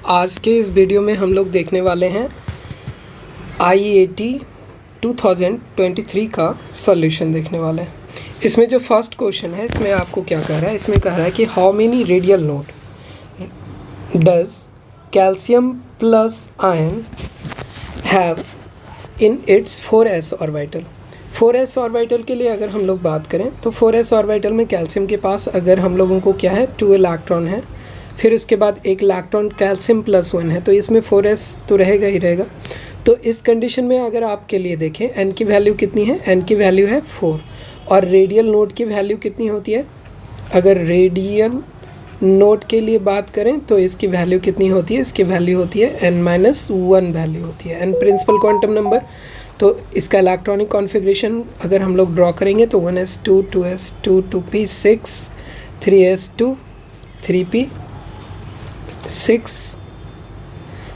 आज के इस वीडियो में हम लोग देखने वाले हैं IEAT 2023 का सॉल्यूशन देखने वाले हैं। इसमें जो फर्स्ट क्वेश्चन है इसमें आपको क्या कह रहा है, इसमें कह रहा है कि how many radial node does calcium plus ion have in its 4s orbital. 4s orbital के लिए अगर हम लोग बात करें तो 4s ऑर्बिटल में कैल्शियम के पास अगर हम लोगों को क्या है 2 इलेक्ट्रॉन है, फिर उसके बाद एक इलेक्ट्रॉन कैल्शियम प्लस 1 है, तो इसमें 4s तो रहेगा ही रहेगा। तो इस कंडीशन में अगर आपके लिए देखें n की वैल्यू कितनी है, n की वैल्यू है 4 और रेडियल नोड की वैल्यू कितनी होती है, अगर रेडियल नोड के लिए बात करें तो इसकी वैल्यू कितनी होती है, इसकी वैल्यू होती है n-1 वैल्यू होती है, n प्रिंसिपल क्वांटम नंबर। तो इसका इलेक्ट्रॉनिक कॉन्फ़िगरेशन अगर हम लोग ड्रॉ करेंगे तो 1s2 2s2 2p6 3s2 3p6,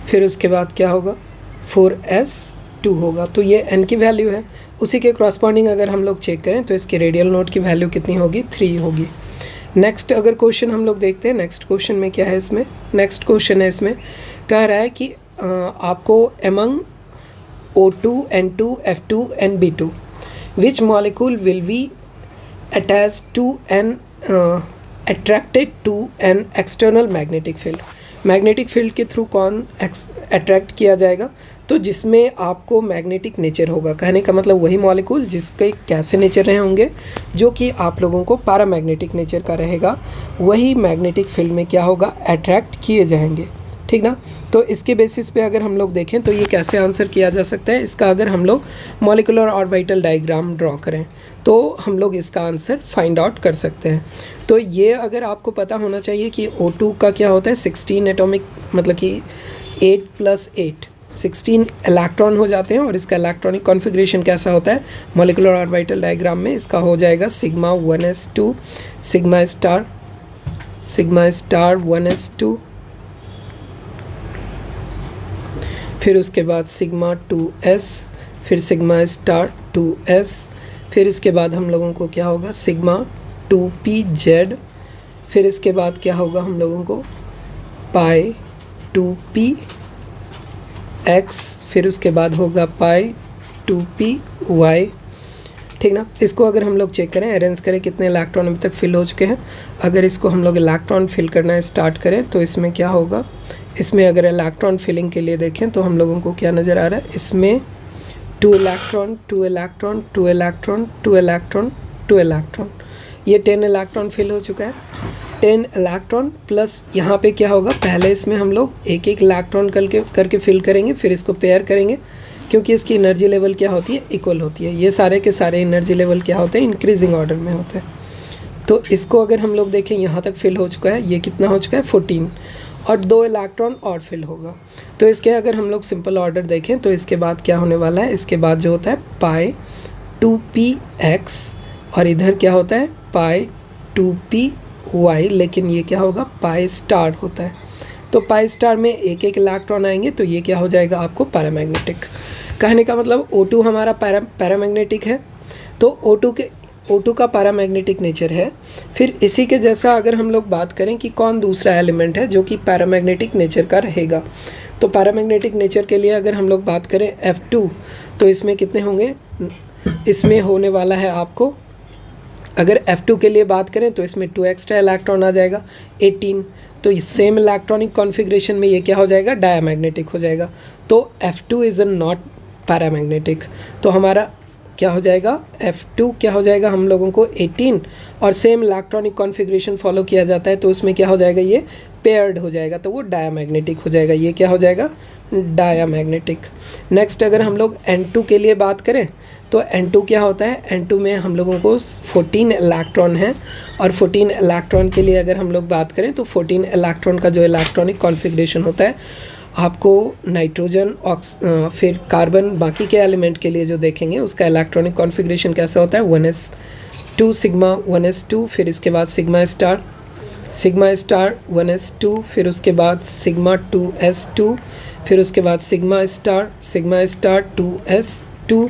फिर उसके बाद क्या होगा 4s2 होगा। तो ये n की वैल्यू है। उसी के क्रॉसपॉन्डिंग अगर हम लोग चेक करें तो इसके रेडियल नोड की वैल्यू कितनी होगी, 3 होगी। नेक्स्ट अगर क्वेश्चन हम लोग देखते हैं, नेक्स्ट क्वेश्चन में क्या है, इसमें नेक्स्ट क्वेश्चन है, इसमें कह रहा है कि आपको among O2 N2 F2 and B2 which molecule will be attached to an attracted to an external magnetic field। Magnetic field के थ्रू कौन अट्रैक्ट किया जाएगा, तो जिसमें आपको मैग्नेटिक नेचर होगा। कहने का मतलब वही मॉलिक्यूल जिसके कैसे नेचर रहे होंगे, जो कि आप लोगों को पैरामैग्नेटिक नेचर का रहेगा, वही मैग्नेटिक फील्ड में क्या होगा अट्रैक्ट किए जाएंगे, ठीक ना। तो इसके बेसिस पे अगर हम लोग देखें तो ये कैसे आंसर किया जा सकता है, इसका अगर हम लोग मॉलिक्यूलर ऑर्बिटल डायग्राम ड्रॉ करें तो हम लोग इसका आंसर फाइंड आउट कर सकते हैं। तो ये अगर आपको पता होना चाहिए कि O2 का क्या होता है 16 एटॉमिक, मतलब कि 8 + 8 16 इलेक्ट्रॉन हो जाते हैं, और इसका इलेक्ट्रॉनिक कॉन्फ़िगरेशन कैसा होता है मॉलिक्यूलर ऑर्बिटल डायग्राम में, इसका हो जाएगा sigma 1s2 sigma star 1s2, फिर उसके बाद सिग्मा 2s, फिर सिग्मा स्टार 2s, फिर इसके बाद हम लोगों को क्या होगा सिग्मा 2pz, फिर इसके बाद क्या होगा हम लोगों को पाई 2px, फिर उसके बाद होगा पाई 2py, ठीक ना। इसको अगर हम लोग चेक करें, अरेंज करें कितने इलेक्ट्रॉन अभी तक फिल हो चुके हैं। अगर इसको हम लोग इलेक्ट्रॉन फिल करना स्टार्ट करें तो इसमें क्या होगा, इसमें अगर इलेक्ट्रॉन फिलिंग के लिए देखें तो हम लोगों को क्या नज़र आ रहा है, इसमें 2 electron 2 electron 2 electron 2 electron 2 electron, ये 10 इलेक्ट्रॉन फिल हो चुका है। 10 इलेक्ट्रॉन प्लस यहाँ पे क्या होगा, पहले इसमें हम लोग एक एक इलेक्ट्रॉन करके फिल करेंगे, फिर इसको पेयर करेंगे, क्योंकि इसकी एनर्जी लेवल क्या होती है इक्वल होती है। ये सारे के सारे एनर्जी लेवल क्या होते हैं इंक्रीजिंग ऑर्डर में होते हैं। तो इसको अगर हम लोग देखें यहाँ तक फिल हो चुका है, ये कितना हो चुका है 14, और 2 इलेक्ट्रॉन और फिल होगा। तो इसके अगर हम लोग सिंपल ऑर्डर देखें तो इसके बाद क्या होने वाला है, इसके बाद जो होता है पाई 2px, और इधर क्या होता है पाई 2py, लेकिन ये क्या होगा पाई स्टार होता है। तो पाई स्टार में एक एक इलेक्ट्रॉन आएंगे, तो ये क्या हो जाएगा आपको पैरामैग्नेटिक। कहने का मतलब O2 हमारा पैरामैग्नेटिक है, तो O2 का पैरामैग्नेटिक नेचर है। फिर इसी के जैसा अगर हम लोग बात करें कि कौन दूसरा एलिमेंट है जो कि पैरामैग्नेटिक नेचर का रहेगा, तो पैरामैग्नेटिक नेचर के लिए अगर हम लोग बात करें F2, तो इसमें कितने होंगे, इसमें होने वाला है आपको, अगर F2 के लिए बात करें तो इसमें 2 एक्स्ट्रा इलेक्ट्रॉन आ जाएगा 18, तो सेम इलेक्ट्रॉनिक कॉन्फ़िगरेशन में ये क्या हो जाएगा डायमैग्नेटिक हो जाएगा। तो F2 इज़ नॉट पैरामैग्नेटिक, तो हमारा क्या हो जाएगा F2 क्या हो जाएगा हम लोगों को 18, और सेम इलेक्ट्रॉनिक कॉन्फ़िगरेशन फॉलो किया जाता है तो उसमें क्या हो जाएगा ये पेयर्ड हो जाएगा, तो वो डायमैग्नेटिक हो जाएगा, ये क्या हो जाएगा डायमैग्नेटिक। नेक्स्ट अगर हम लोग N2 के लिए बात करें तो N2 क्या होता है, N2 में हम लोगों को 14 इलेक्ट्रॉन है, और 14 इलेक्ट्रॉन के लिए अगर हम लोग बात करें तो 14 इलेक्ट्रॉन का जो इलेक्ट्रॉनिक कॉन्फ़िगरेशन होता है, आपको नाइट्रोजन फिर कार्बन बाकी के एलिमेंट के लिए जो देखेंगे उसका इलेक्ट्रॉनिक कॉन्फ़िगरेशन कैसा होता है 1s2 सिग्मा 1s2, फिर इसके बाद सिग्मा स्टार 1s2, फिर उसके बाद सिग्मा 2s2, फिर उसके बाद सिग्मा स्टार 2s2।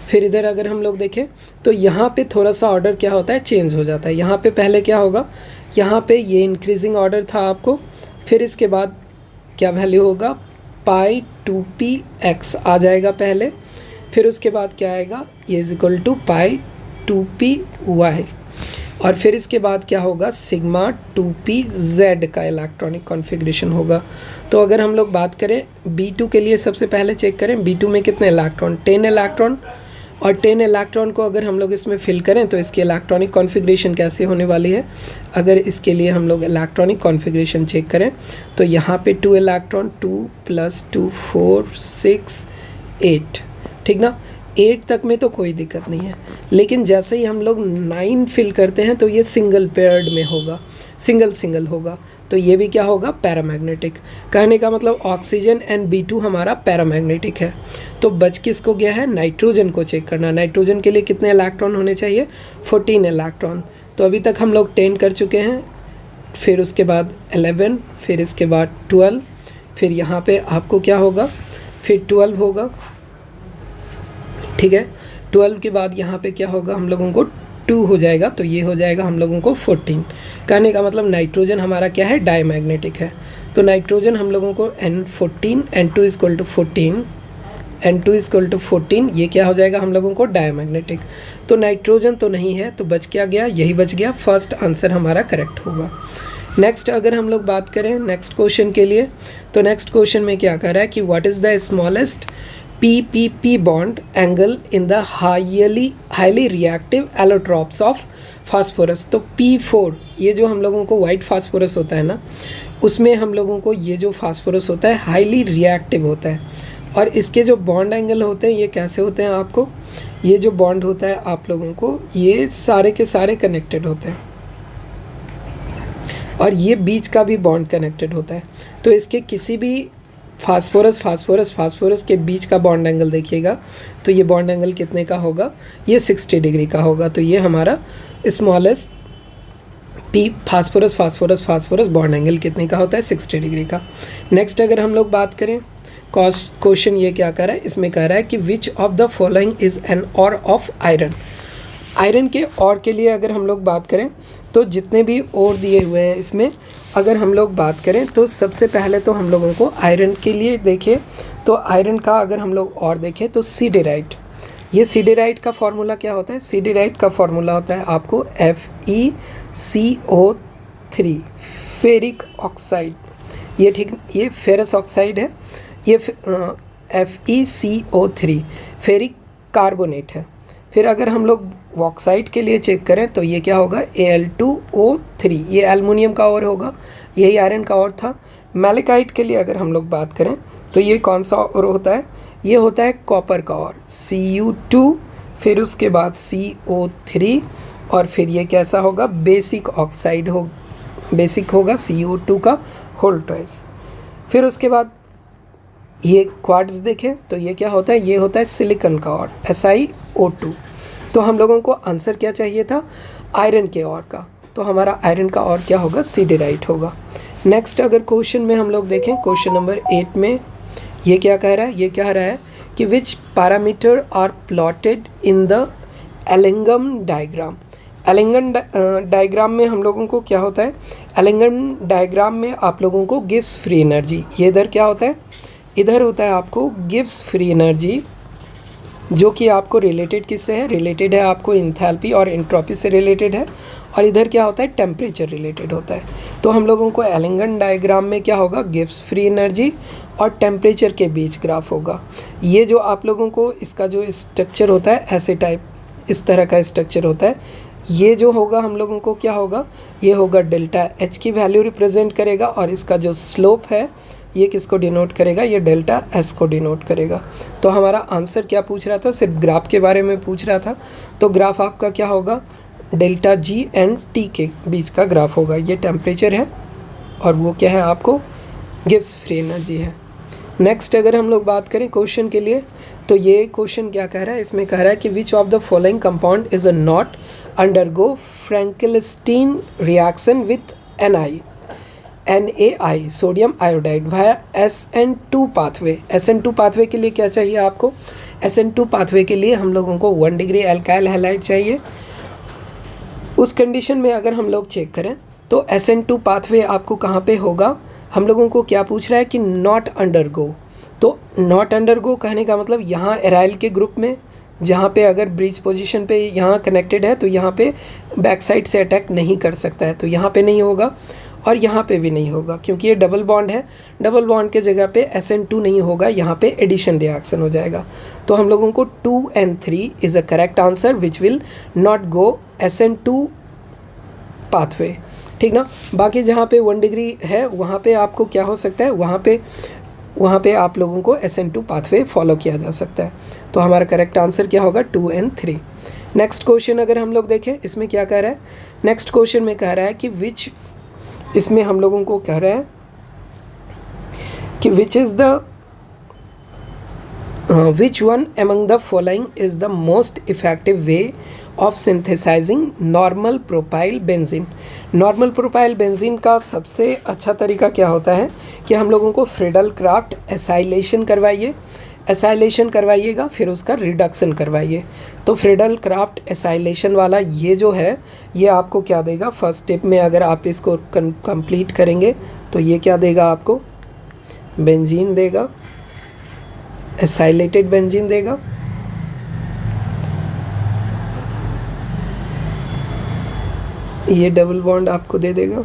फिर इधर अगर हम लोग देखें तो यहाँ पे थोड़ा सा ऑर्डर क्या होता है चेंज हो जाता है। यहाँ पे पहले क्या होगा, यहाँ पे ये इंक्रीजिंग ऑर्डर था आपको, फिर इसके बाद क्या वैल्यू होगा, पाई 2px आ जाएगा पहले, फिर उसके बाद क्या आएगा, ये is equal to pi 2py, और फिर इसके बाद क्या होगा, सिग्मा 2pz का इलेक्ट्रॉनिक कॉन्फ़िगरेशन होगा। तो अगर हम लोग बात करें B2 के लिए, सबसे पहले चेक करें B2 में कितने इलेक्ट्रॉन, 10 इलेक्ट्रॉन, और 10 इलेक्ट्रॉन को अगर हम लोग इसमें फिल करें तो इसकी इलेक्ट्रॉनिक कॉन्फ़िगरेशन कैसे होने वाली है। अगर इसके लिए हम लोग इलेक्ट्रॉनिक कॉन्फ़िगरेशन चेक करें तो यहाँ पे 2 इलेक्ट्रॉन, 2 + 2 4 6 8, ठीक ना, 8 तक में तो कोई दिक्कत नहीं है, लेकिन जैसे ही हम लोग 9 फिल करते हैं तो ये सिंगल पेयर्ड में होगा, सिंगल होगा, तो ये भी क्या होगा, पैरामैग्नेटिक। कहने का मतलब ऑक्सीजन एंड B2 हमारा पैरामैग्नेटिक है। तो बच किसको गया है, नाइट्रोजन को चेक करना। नाइट्रोजन के लिए कितने इलेक्ट्रॉन होने चाहिए, 14 इलेक्ट्रॉन। तो अभी तक हम लोग 10 कर चुके हैं, फिर उसके बाद 11, फिर इसके बाद 12, फिर यहाँ पे आपको क्या होगा, फिर 12 होगा, ठीक है। 12 के बाद यहाँ पे क्या होगा, हम लोगों को 2 हो जाएगा, तो ये हो जाएगा हम लोगों को 14। कहने का मतलब नाइट्रोजन हमारा क्या है, डायमैग्नेटिक है। तो नाइट्रोजन हम लोगों को N14, N2 = 14, N2 = 14, ये क्या हो जाएगा हम लोगों को, डायमैग्नेटिक। तो नाइट्रोजन तो नहीं है, तो बच क्या गया, यही बच गया, फर्स्ट आंसर हमारा करेक्ट होगा। नेक्स्ट अगर हम लोग बात करें नेक्स्ट क्वेश्चन के लिए, तो नेक्स्ट क्वेश्चन में क्या कह रहा है कि what is the smallest PPP bond angle in the highly reactive allotropes of phosphorus. तो P4, ये जो हम लोगों को वाइट फास्फोरस होता है ना, उसमें हम लोगों को ये जो फास्फोरस होता है हाईली रिएक्टिव होता है, और इसके जो बॉन्ड एंगल होते हैं ये कैसे होते हैं, आपको ये जो बॉन्ड होता है आप लोगों को, ये सारे के सारे कनेक्टेड होते हैं, और ये बीच का भी बॉन्ड कनेक्टेड होता है। तो इसके किसी भी फास्फोरस के बीच का बॉन्ड एंगल देखिएगा, तो ये बॉन्ड एंगल कितने का होगा, ये 60 डिग्री का होगा। तो ये हमारा स्मॉलेस्ट फास्फोरस बॉन्ड एंगल कितने का होता है, 60 डिग्री का। नेक्स्ट अगर हम लोग बात करें, क्वेश्चन ये क्या कर रहा है, इसमें कह रहा है कि which of the following is an or of iron. Iron के और के लिए अगर हम लोग बात करें तो जितने भी और दिए हुए हैं इसमें अगर हम लोग बात करें तो सबसे पहले तो हम लोगों को आयरन के लिए देखें, तो आयरन का अगर हम लोग और देखें तो सिडेराइट, ये सिडेराइट का फार्मूला क्या होता है, सिडेराइट का फार्मूला होता है आपको FeCO3, फेरिक ऑक्साइड, ये ठीक, ये फेरस ऑक्साइड है, ये FeCO3 फेरिक कार्बोनेट है। फिर अगर हम लोग वॉक्साइड के लिए चेक करें तो ये क्या होगा, Al2O3, ये एल्युमिनियम का और होगा, यही आयरन का और था। मैलिकाइट के लिए अगर हम लोग बात करें तो ये कौन सा और होता है, ये होता है कॉपर का और, Cu2, फिर उसके बाद CO3, और फिर ये कैसा होगा, बेसिक ऑक्साइड हो, बेसिक होगा CO2 का होल ट्वाइस। फिर उसके बाद ये क्वार्ट्ज देखें तो ये क्या होता है, ये होता है सिलिकॉन का और, SiO2। तो हम लोगों को आंसर क्या चाहिए था, आयरन के और का, तो हमारा आयरन का और क्या होगा, सिडेराइट होगा। नेक्स्ट अगर क्वेश्चन में हम लोग देखें, क्वेश्चन नंबर 8 में ये क्या कह रहा है, ये कह रहा है कि which parameter are plotted in the Ellingham diagram. Ellingham diagram में हम लोगों को क्या होता है, एलिंगम डायग्राम में आप लोगों को गिव्स फ्री एनर्जी, ये इधर क्या होता है, इधर होता है आपको गिव्स फ्री एनर्जी, जो कि आपको रिलेटेड किससे है, रिलेटेड है आपको इंथैल्पी और एंट्रोपी से रिलेटेड है, और इधर क्या होता है, टेम्परेचर रिलेटेड होता है। तो हम लोगों को एलिंगम डायग्राम में क्या होगा, गिव्स फ्री एनर्जी और टेम्परेचर के बीच ग्राफ होगा। ये जो आप लोगों को इसका जो स्ट्रक्चर होता है, ऐसे टाइप इस तरह का स्ट्रक्चर होता है, ये जो होगा हम लोगों को क्या होगा, ये होगा डेल्टा H की वैल्यू रिप्रेजेंट करेगा, और इसका जो स्लोप है ये किसको डिनोट करेगा, ये डेल्टा S को डिनोट करेगा। तो हमारा आंसर क्या पूछ रहा था, सिर्फ ग्राफ के बारे में पूछ रहा था, तो ग्राफ आपका क्या होगा, डेल्टा G एंड T के बीच का ग्राफ होगा। ये टेम्परेचर है और वो क्या है, आपको गिव्स फ्री एनर्जी है। नेक्स्ट अगर हम लोग बात करें क्वेश्चन के लिए, तो ये क्वेश्चन क्या कह रहा है, इसमें कह रहा है कि which of the following compound is a not undergo Finkelstein reaction with NaI sodium iodide via SN2 pathway. SN2 pathway के लिए क्या चाहिए आपको, SN2 पाथवे के लिए हम लोगों को 1 डिग्री एल्काइल हैलाइड चाहिए। उस कंडीशन में अगर हम लोग चेक करें तो SN2 पाथवे आपको कहाँ पे होगा, हम लोगों को क्या पूछ रहा है कि नॉट अंडरगो। तो नॉट अंडरगो कहने का मतलब यहाँ एराइल के ग्रुप में जहाँ पे अगर ब्रिज पोजीशन पे यहाँ कनेक्टेड है तो यहाँ पे बैक साइड से अटैक नहीं कर सकता है, तो यहाँ पे नहीं होगा और यहाँ पे भी नहीं होगा क्योंकि ये डबल बॉन्ड है। डबल बॉन्ड के जगह पे SN2 नहीं होगा, यहाँ पे एडिशन रिएक्शन हो जाएगा। तो हम लोगों को 2N3 is a correct answer which will not go SN2 pathway, ठीक ना। बाकी जहाँ पे 1 डिग्री है वहाँ पे आपको क्या हो सकता है, वहाँ पे आप लोगों को SN2 पाथवे फॉलो किया जा सकता है। तो हमारा करेक्ट आंसर क्या होगा 2N3। नेक्स्ट क्वेश्चन अगर हम लोग देखें इसमें क्या कह रहा है, नेक्स्ट क्वेश्चन में कह रहा है कि इसमें हम लोगों को कह रहा है कि which one among the following is the most effective way of synthesizing normal propyl benzene। Normal propyl benzene का सबसे अच्छा तरीका क्या होता है कि हम लोगों को फ्रीडल क्राफ्ट एसाइलेशन करवाइएगा, फिर उसका रिडक्शन करवाइए। तो फ्रीडल क्राफ्ट एसाइलेशन वाला ये जो है ये आपको क्या देगा, फर्स्ट स्टेप में अगर आप इसको कंप्लीट करेंगे तो ये क्या देगा आपको, बेंजीन देगा, एसाइलेटेड बेंजीन देगा। ये डबल बॉन्ड आपको दे देगा।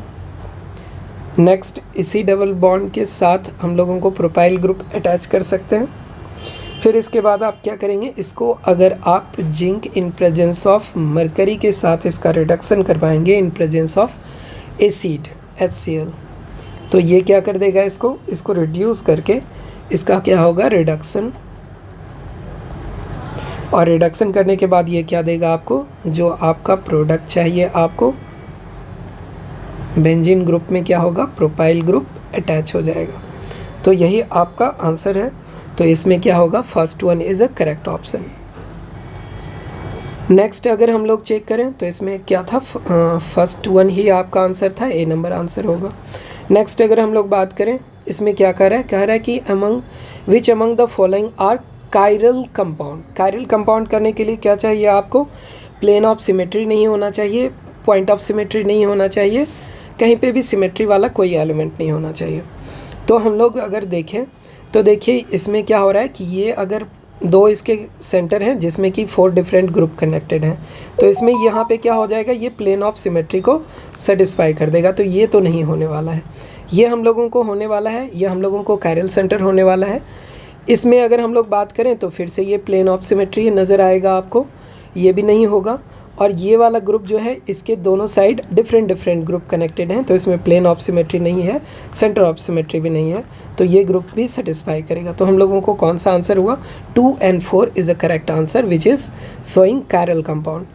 नेक्स्ट इसी डबल बॉन्ड के साथ हम लोगों को प्रोपाइल ग्रुप अटैच कर सकते हैं। फिर इसके बाद आप क्या करेंगे, इसको अगर आप zinc in presence of mercury के साथ इसका रिडक्शन करवाएंगे in presence of acid HCl, तो ये क्या कर देगा, इसको रिड्यूस करके इसका क्या होगा रिडक्शन, और रिडक्शन करने के बाद ये क्या देगा आपको, जो आपका प्रोडक्ट चाहिए आपको बेंजीन ग्रुप में क्या होगा, प्रोपाइल ग्रुप अटैच हो जाएगा। तो यही आपका आंसर है। तो इसमें क्या होगा, first one is a correct option. Next अगर हम लोग चेक करें तो इसमें क्या था, फर्स्ट वन ही आपका आंसर था, A नंबर आंसर होगा। नेक्स्ट अगर हम लोग बात करें इसमें क्या कह रहा है कि which among the following are chiral compound. Chiral compound करने के लिए क्या चाहिए आपको, प्लेन ऑफ सिमेट्री नहीं होना चाहिए, पॉइंट ऑफ सिमेट्री नहीं होना चाहिए, कहीं पे भी सिमेट्री वाला कोई एलिमेंट नहीं होना चाहिए। तो हम लोग अगर देखें तो देखिए इसमें क्या हो रहा है कि ये अगर दो इसके सेंटर हैं जिसमें कि 4 डिफरेंट ग्रुप कनेक्टेड हैं, तो इसमें यहाँ पे क्या हो जाएगा, ये प्लेन ऑफ सिमेट्री को सेटिस्फाई कर देगा। तो ये तो नहीं होने वाला है, ये हम लोगों को होने वाला है, ये हम लोगों को कायरल सेंटर होने वाला है। इसमें अगर हम लोग बात करें तो फिर से ये प्लेन ऑफ सिमेट्री नज़र आएगा आपको, ये भी नहीं होगा। और ये वाला ग्रुप जो है इसके दोनों साइड डिफरेंट ग्रुप कनेक्टेड हैं, तो इसमें प्लेन ऑफ सिमेट्री नहीं है, सेंटर ऑफ सिमेट्री भी नहीं है, तो ये ग्रुप भी सेटिस्फाई करेगा। तो हम लोगों को कौन सा आंसर हुआ, 2 and 4 is a correct answer which is showing chiral compound,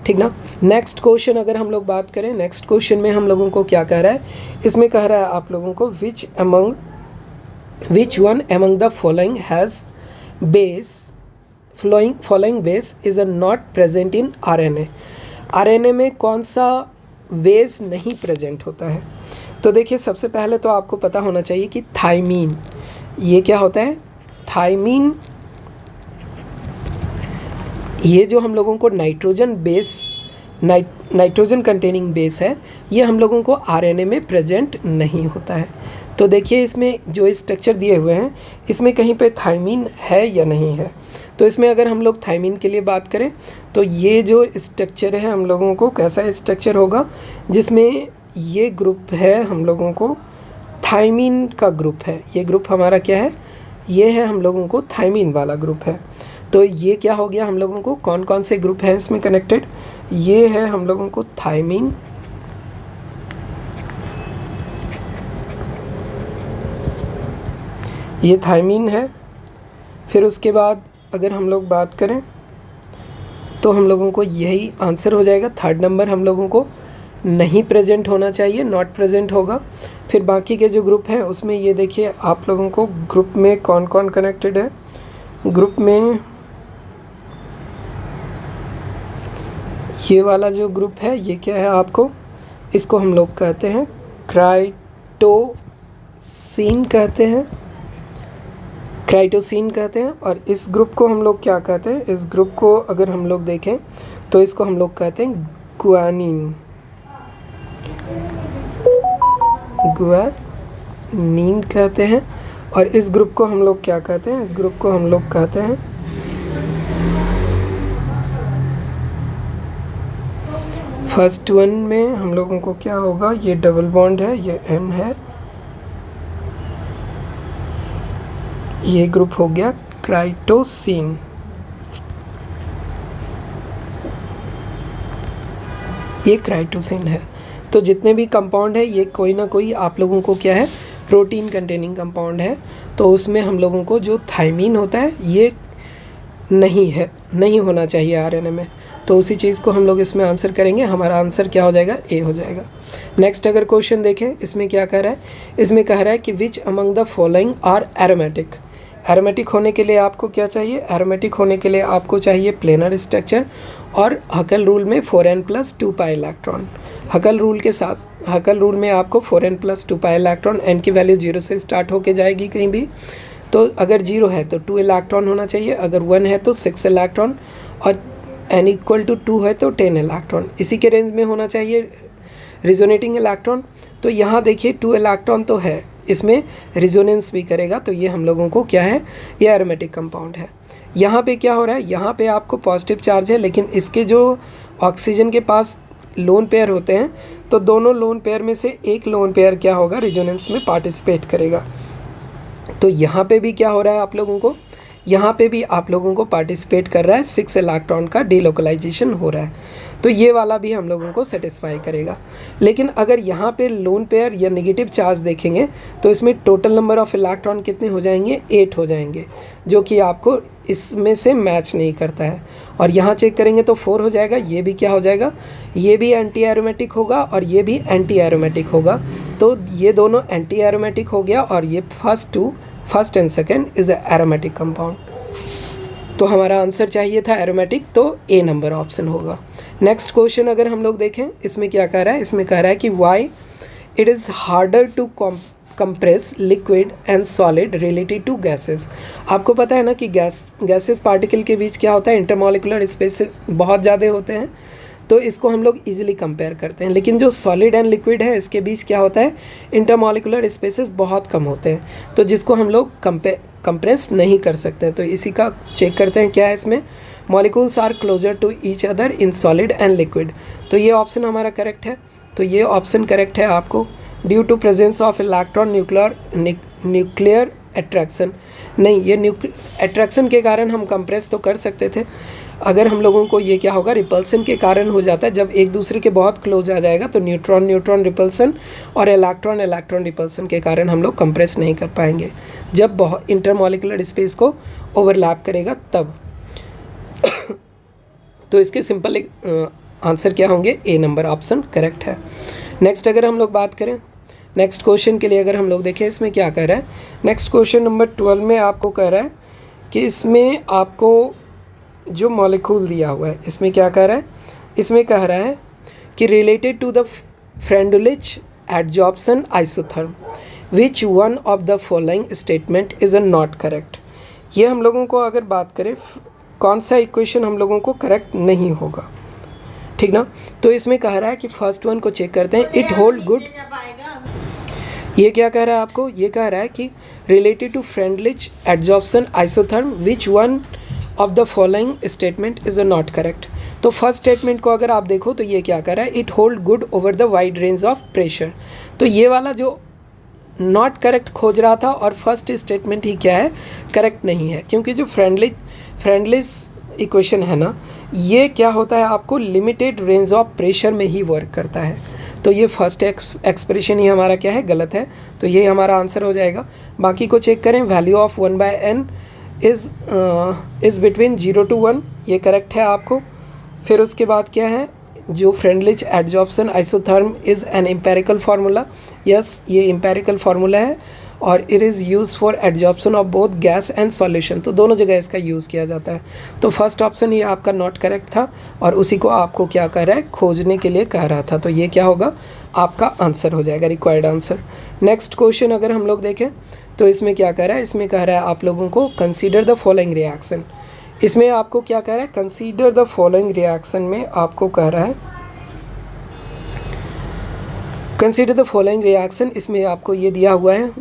ठीक ना। नेक्स्ट क्वेश्चन अगर हम लोग बात करें, नेक्स्ट क्वेश्चन में हम लोगों को क्या कह रहा है, इसमें कह रहा है आप लोगों को which one among the following has base following base is not present in RNA। RNA में कौन सा बेस नहीं प्रेजेंट होता है। तो देखिए सबसे पहले तो आपको पता होना चाहिए कि थाइमीन, ये क्या होता है, थाइमीन ये जो हम लोगों को नाइट्रोजन कंटेनिंग बेस है, ये हम लोगों को RNA में प्रेजेंट नहीं होता है। तो देखिए इसमें जो स्ट्रक्चर दिए हुए हैं इसमें कहीं पे थाइमीन है या नहीं है। तो इसमें अगर हम लोग थाइमीन के लिए बात करें तो ये जो स्ट्रक्चर है हम लोगों को कैसा स्ट्रक्चर होगा, जिसमें ये ग्रुप है हम लोगों को थाइमीन का ग्रुप है, ये ग्रुप हमारा क्या है, ये है हम लोगों को थाइमीन वाला ग्रुप है। तो ये क्या हो गया, हम लोगों को कौन कौन से ग्रुप हैं इसमें कनेक्टेड, ये है हम लोगों को थाइमीन, ये थाइमीन है। फिर उसके बाद अगर हम लोग बात करें तो हम लोगों को यही आंसर हो जाएगा, थर्ड नंबर हम लोगों को नहीं प्रेजेंट होना चाहिए, नॉट प्रेजेंट होगा। फिर बाकी के जो ग्रुप हैं उसमें ये देखिए आप लोगों को ग्रुप में कौन कौन कनेक्टेड है, ग्रुप में ये वाला जो ग्रुप है ये क्या है आपको, इसको हम लोग कहते हैं क्राइटोसिन कहते हैं। और इस ग्रुप को हम लोग क्या कहते हैं, इस ग्रुप को अगर हम लोग देखें तो इसको हम लोग कहते हैं नीन कहते हैं, और इस ग्रुप को हम लोग क्या कहते हैं, इस ग्रुप को हम लोग कहते हैं फर्स्ट वन में हम लोगों को क्या होगा, ये डबल बॉन्ड है, ये N है, ये ग्रुप हो गया क्राइटोसिन। ये क्राइटोसिन है। तो जितने भी कंपाउंड है ये कोई ना कोई आप लोगों को क्या है, प्रोटीन कंटेनिंग कंपाउंड है। तो उसमें हम लोगों को जो थायमीन होता है ये नहीं है, नहीं होना चाहिए आरएनए में। तो उसी चीज़ को हम लोग इसमें आंसर करेंगे। हमारा आंसर क्या हो जाएगा, ए हो जाएगा। नेक्स्ट अगर क्वेश्चन देखें, इसमें क्या कह रहा है, इसमें कह रहा है कि which among the following are aromatic. Aromatic होने के लिए आपको क्या चाहिए, एरोमेटिक होने के लिए आपको चाहिए प्लेनर स्ट्रक्चर और हकल रूल में 4n+2 पाई इलेक्ट्रॉन। हकल रूल के साथ, हकल रूल में आपको 4n+2 पाई इलेक्ट्रॉन, n की वैल्यू 0 से स्टार्ट होके जाएगी कहीं भी। तो अगर 0 है तो 2 इलेक्ट्रॉन होना चाहिए, अगर 1 है तो 6 इलेक्ट्रॉन, और n = 2 है तो 10 इलेक्ट्रॉन। इसी के रेंज में होना चाहिए रिजोनेटिंग इलेक्ट्रॉन। तो यहाँ देखिए 2 इलेक्ट्रॉन तो है, इसमें रिजोनेंस भी करेगा, तो ये हम लोगों को क्या है, ये एरोमेटिक कंपाउंड है। यहाँ पे क्या हो रहा है, यहाँ पे आपको पॉजिटिव चार्ज है, लेकिन इसके जो ऑक्सीजन के पास लोन पेयर होते हैं, तो दोनों लोन पेयर में से एक लोन पेयर क्या होगा, रिजोनेंस में पार्टिसिपेट करेगा। तो यहाँ पे भी क्या हो रहा है आप लोगों को, यहाँ पे भी आप लोगों को पार्टिसिपेट कर रहा है, 6 इलेक्ट्रॉन का डीलोकलाइजेशन हो रहा है। तो ये वाला भी हम लोगों को सेटिस्फाई करेगा। लेकिन अगर यहाँ पे लोन पेयर या नेगेटिव चार्ज देखेंगे तो इसमें टोटल नंबर ऑफ इलेक्ट्रॉन कितने हो जाएंगे, 8 हो जाएंगे, जो कि आपको इसमें से मैच नहीं करता है। और यहाँ चेक करेंगे तो 4 हो जाएगा, ये भी क्या हो जाएगा, ये भी एंटी एरोमेटिक होगा और ये भी एंटी एरोमेटिक होगा। तो ये दोनों एंटी एरोमेटिक हो गया, और ये first and second is a aromatic compound. तो हमारा आंसर चाहिए था एरोमेटिक, तो ए नंबर ऑप्शन होगा। नेक्स्ट क्वेश्चन अगर हम लोग देखें, इसमें क्या कह रहा है, इसमें कह रहा है कि why it is harder to compress liquid and solid related to gases. आपको पता है ना कि गैसेस पार्टिकल के बीच क्या होता है, इंटरमॉलिकुलर स्पेस बहुत ज़्यादा होते हैं, तो इसको हम लोग इजीली कंपेयर करते हैं। लेकिन जो सॉलिड एंड लिक्विड है इसके बीच क्या होता है, इंटरमॉलिकुलर स्पेसेस बहुत कम होते हैं, तो जिसको हम लोग कंप्रेस नहीं कर सकते हैं। तो इसी का चेक करते हैं क्या है इसमें, molecules are closer to each other in solid and liquid. तो ये ऑप्शन हमारा करेक्ट है। तो ये ऑप्शन करेक्ट है आपको, due to presence of electron nuclear attraction. नहीं, ये अट्रैक्शन के कारण हम कंप्रेस तो कर सकते थे, अगर हम लोगों को ये क्या होगा, रिपल्सन के कारण हो जाता है। जब एक दूसरे के बहुत क्लोज आ जाएगा तो न्यूट्रॉन रिपल्सन और इलेक्ट्रॉन रिपल्सन के कारण हम लोग कंप्रेस नहीं कर पाएंगे। जब बहुत इंटरमॉलिकुलर स्पेस को ओवरलैप करेगा तब। तो इसके सिंपल आंसर क्या होंगे, ए नंबर ऑप्शन करेक्ट है। नेक्स्ट अगर हम लोग बात करें, नेक्स्ट क्वेश्चन के लिए अगर हम लोग देखें, इसमें क्या कह रहा है, नेक्स्ट क्वेश्चन नंबर 12 में आपको कह रहा है कि इसमें आपको जो मॉलिक्यूल दिया हुआ है, इसमें क्या कह रहा है, इसमें कह रहा है कि related to the Freundlich adsorption isotherm which one of the following statement is not correct. ये हम लोगों को अगर बात करें कौन सा इक्वेशन हम लोगों को करेक्ट नहीं होगा, ठीक ना। तो इसमें कह रहा है कि फर्स्ट वन को चेक करते हैं, इट होल्ड गुड। ये क्या कह रहा है आपको, ये कह रहा है कि related to Freundlich adsorption isotherm which one of the following statement is not correct. तो फर्स्ट स्टेटमेंट को अगर आप देखो तो ये क्या कह रहा है, it hold good over the wide range of pressure. तो ये वाला जो नॉट करेक्ट खोज रहा था और फर्स्ट स्टेटमेंट ही क्या है, करेक्ट नहीं है, क्योंकि जो फ्रेंडलिच इक्वेशन है ना, ये क्या होता है आपको लिमिटेड रेंज ऑफ प्रेशर में ही वर्क करता है। तो ये फर्स्ट एक्सप्रेशन ही हमारा क्या है, गलत है। तो ये हमारा आंसर हो जाएगा। बाकी को चेक करें, value of 1/n is between 0 to 1, ये करेक्ट है आपको। फिर उसके बाद क्या है, जो Freundlich adsorption isotherm is an empirical formula. Yes, ये एम्पेरिकल फार्मूला है और it is use for adsorption of both gas and solution. तो दोनों जगह इसका यूज़ किया जाता है। तो फर्स्ट ऑप्शन ये आपका नॉट करेक्ट था और उसी को आपको क्या कह रहा है, खोजने के लिए कह रहा था। तो ये क्या होगा, आपका आंसर हो जाएगा, रिक्वायर्ड आंसर। नेक्स्ट क्वेश्चन अगर हम लोग देखें तो इसमें क्या कह रहा है, इसमें कह रहा है आप लोगों को कंसीडर द फॉलोइंग रिएक्शन। इसमें आपको क्या कह रहा है, कंसीडर द फॉलोइंग रिएक्शन में आपको कह रहा है कंसिडर द फॉलोइंग रिएक्शन, इसमें आपको ये दिया हुआ है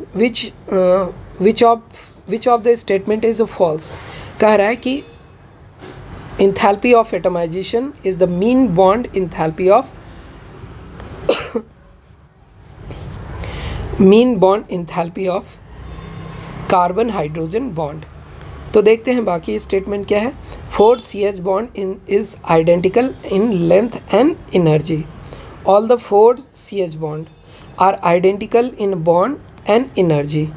which of the statement is false. कह रहा है कि enthalpy of atomization is the mean bond enthalpy of carbon hydrogen bond. तो देखते हैं बाकी स्टेटमेंट क्या है। 4 CH bond is identical in length and energy. All the 4 CH bond are identical in bond and energy.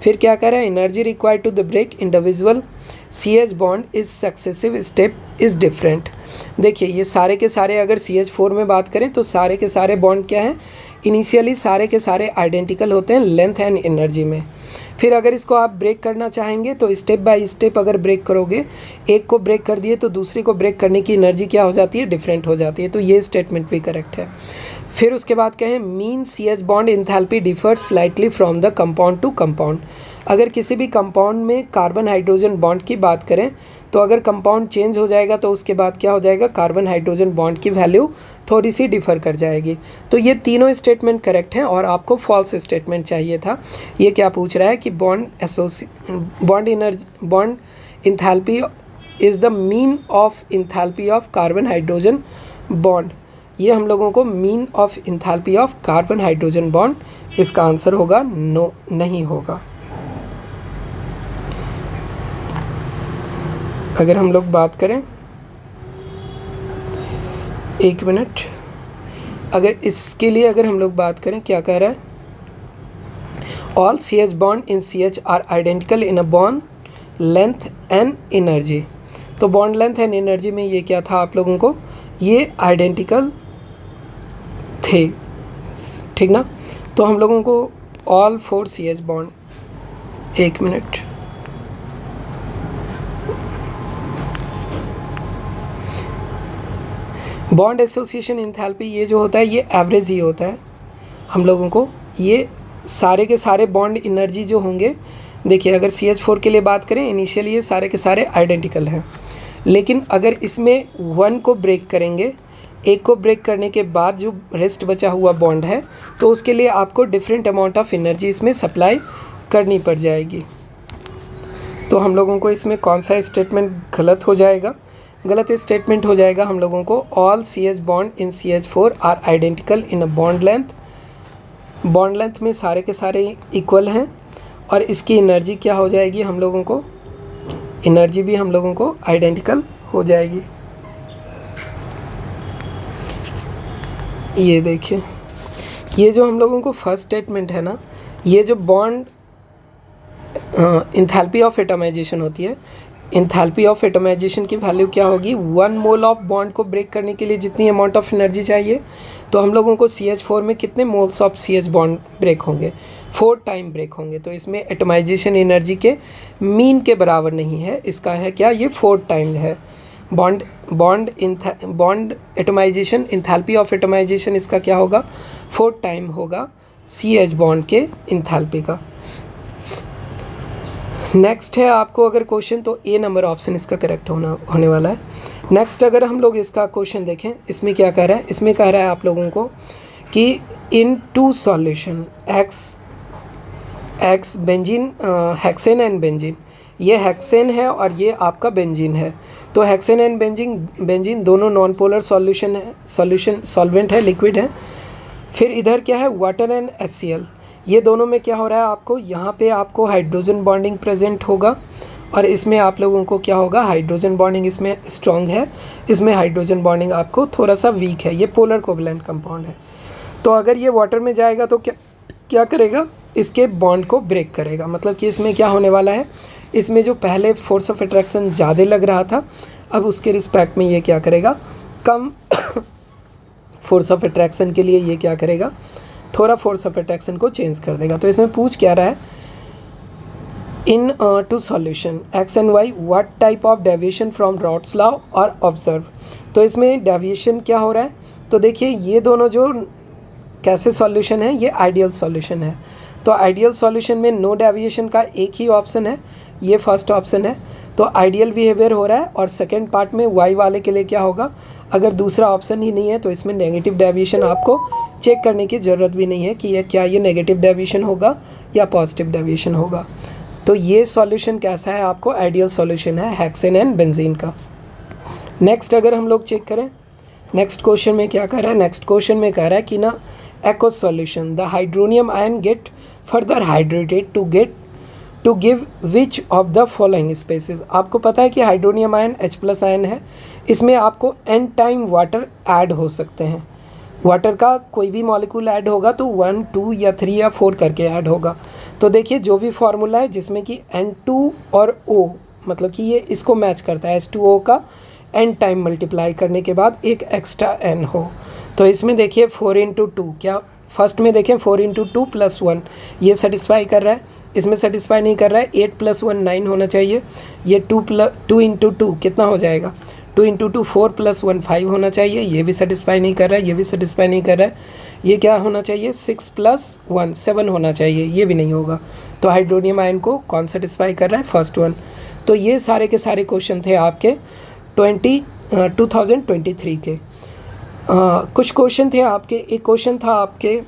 फिर क्या कह रहा है, energy required to the break individual CH bond is successive step is different. देखिए ये सारे के सारे अगर CH4 में बात करें तो सारे के सारे बॉन्ड क्या हैं, इनिशियली सारे के सारे आइडेंटिकल होते हैं लेंथ एंड एनर्जी में। फिर अगर इसको आप ब्रेक करना चाहेंगे तो स्टेप बाय स्टेप अगर ब्रेक करोगे, एक को ब्रेक कर दिए तो दूसरे को ब्रेक करने की एनर्जी क्या हो जाती है, डिफरेंट हो जाती है। तो ये स्टेटमेंट भी करेक्ट है। फिर उसके बाद क्या है, mean CH bond enthalpy differ slightly from the compound to compound. अगर किसी भी कंपाउंड में कार्बन हाइड्रोजन बॉन्ड की बात करें तो अगर कंपाउंड चेंज हो जाएगा तो उसके बाद क्या हो जाएगा, कार्बन हाइड्रोजन बॉन्ड की वैल्यू थोड़ी सी डिफर कर जाएगी। तो ये तीनों स्टेटमेंट करेक्ट हैं और आपको फॉल्स स्टेटमेंट चाहिए था। ये क्या पूछ रहा है कि bond enthalpy is the mean of enthalpy of carbon hydrogen bond. ये हम लोगों को mean of enthalpy of carbon hydrogen bond, इसका आंसर होगा नो, नहीं होगा। अगर हम लोग बात करें, एक मिनट, अगर इसके लिए अगर हम लोग बात करें, क्या कह रहा है, all CH bond in CH are identical in a bond length and energy. तो बॉन्ड लेंथ एंड एनर्जी में ये क्या था आप लोगों को, ये आइडेंटिकल थे, ठीक ना। तो हम लोगों को ऑल 4 CH बॉन्ड, एक मिनट, बॉन्ड एसोसिएशन इंथैल्पी ये जो होता है ये एवरेज ही होता है हम लोगों को। ये सारे के सारे बॉन्ड एनर्जी जो होंगे, देखिए अगर CH4 के लिए बात करें, इनिशियली ये सारे के सारे आइडेंटिकल हैं, लेकिन अगर इसमें 1 को ब्रेक करेंगे, एक को ब्रेक करने के बाद जो रेस्ट बचा हुआ बॉन्ड है, तो उसके लिए आपको डिफरेंट अमाउंट ऑफ एनर्जी इसमें सप्लाई करनी पड़ जाएगी। तो हम लोगों को इसमें कौन सा स्टेटमेंट गलत हो जाएगा, गलत स्टेटमेंट हो जाएगा हम लोगों को all CH bond in CH4 are identical in a bond length. Bond length में सारे के सारे इक्वल हैं और इसकी एनर्जी क्या हो जाएगी, हम लोगों को एनर्जी भी हम लोगों को आइडेंटिकल हो जाएगी। ये देखिए, ये जो हम लोगों को फर्स्ट स्टेटमेंट है ना, ये जो बॉन्ड इंथैल्पी ऑफ एटमाइजेशन होती है, इंथैल्पी ऑफ एटमाइजेशन की वैल्यू क्या होगी, 1 मोल ऑफ बॉन्ड को ब्रेक करने के लिए जितनी अमाउंट ऑफ एनर्जी चाहिए, तो हम लोगों को CH4 में कितने moles of CH bond break होंगे, 4 टाइम ब्रेक होंगे। तो इसमें एटमाइजेशन एनर्जी के मीन के बराबर नहीं है, इसका है क्या, ये 4 टाइम है। Bond atomization, enthalpy of atomization इसका क्या होगा, 4 टाइम होगा CH बॉन्ड के इंथैल्पी का। नेक्स्ट है आपको अगर क्वेश्चन, तो A नंबर ऑप्शन इसका करेक्ट होने वाला है। नेक्स्ट अगर हम लोग इसका क्वेश्चन देखें, इसमें क्या कह रहा है, इसमें कह रहा है आप लोगों को कि इन 2 solution x benzene, hexane and benzene, ये हेक्सेन है और ये आपका बेंजीन है। तो हेक्सेन एंड बेंजीन दोनों नॉन पोलर सॉल्वेंट है, लिक्विड है। फिर इधर क्या है, वाटर एंड HCl, ये दोनों में क्या हो रहा है आपको, यहाँ पे आपको हाइड्रोजन बॉन्डिंग प्रेजेंट होगा और इसमें आप लोगों को क्या होगा, हाइड्रोजन बॉन्डिंग इसमें स्ट्रॉन्ग है, इसमें हाइड्रोजन बॉन्डिंग आपको थोड़ा सा वीक है। ये पोलर कोवलेंट कंपाउंड है। तो अगर ये वाटर में जाएगा तो क्या करेगा, इसके बॉन्ड को ब्रेक करेगा। मतलब कि इसमें क्या होने वाला है, इसमें जो पहले फोर्स ऑफ अट्रैक्शन ज़्यादा लग रहा था, अब उसके रिस्पेक्ट में ये क्या करेगा, कम फोर्स ऑफ अट्रैक्शन के लिए ये क्या करेगा, थोड़ा फोर्स ऑफ अट्रैक्शन को चेंज कर देगा। तो इसमें पूछ क्या रहा है, इन 2 solution X and Y what type of deviation from rods law और ऑब्जर्व। तो इसमें डेविएशन क्या हो रहा है, तो देखिए ये दोनों जो कैसे सॉल्यूशन है, ये आइडियल सॉल्यूशन है। तो आइडियल सॉल्यूशन में नो डेविएशन का एक ही ऑप्शन है, ये फर्स्ट ऑप्शन है। तो आइडियल बिहेवियर हो रहा है। और सेकेंड पार्ट में वाई वाले के लिए क्या होगा, अगर दूसरा ऑप्शन ही नहीं है तो इसमें नेगेटिव डेविएशन आपको चेक करने की ज़रूरत भी नहीं है कि ये नेगेटिव डेविएशन होगा या पॉजिटिव डेविएशन होगा। तो ये सॉल्यूशन कैसा है, आपको आइडियल सॉल्यूशन है हेक्सेन एंड बेंजीन का। नेक्स्ट अगर हम लोग चेक करें, नेक्स्ट क्वेश्चन में क्या कह रहा है, नेक्स्ट क्वेश्चन में कह रहा है कि ना aqueous solution the hydronium ion get further hydrated to give which of the following species। आपको पता है कि हाइड्रोनियम आयन H+ आयन है, इसमें आपको n टाइम वाटर ऐड हो सकते हैं। वाटर का कोई भी मॉलिक्यूल ऐड होगा तो 1 2 या 3 या 4 करके ऐड होगा। तो देखिए जो भी फार्मूला है जिसमें कि N2 और O मतलब कि ये इसको मैच करता है, H2O का n टाइम मल्टीप्लाई करने के बाद एक एक्स्ट्रा n हो। तो इसमें देखिए 4 × 2, क्या फर्स्ट में देखें 4 × 2 + 1 ये सेटिस्फाई कर रहा है, इसमें सेटिस्फाई नहीं कर रहा है। 8 + 1 9 होना चाहिए। ये 2 × 2 कितना हो जाएगा, 2 × 2 4 + 1 5 होना चाहिए। ये भी सेटिस्फाई नहीं कर रहा है, ये भी सेटिस्फाई नहीं कर रहा है। ये क्या होना चाहिए, 6 + 1 7 होना चाहिए, ये भी नहीं होगा। तो हाइड्रोनियम आयन को कौन सेटिस्फाई कर रहा है, फर्स्ट वन। तो ये सारे के सारे क्वेश्चन थे आपके 2023 के। कुछ क्वेश्चन थे आपके, एक क्वेश्चन था आपके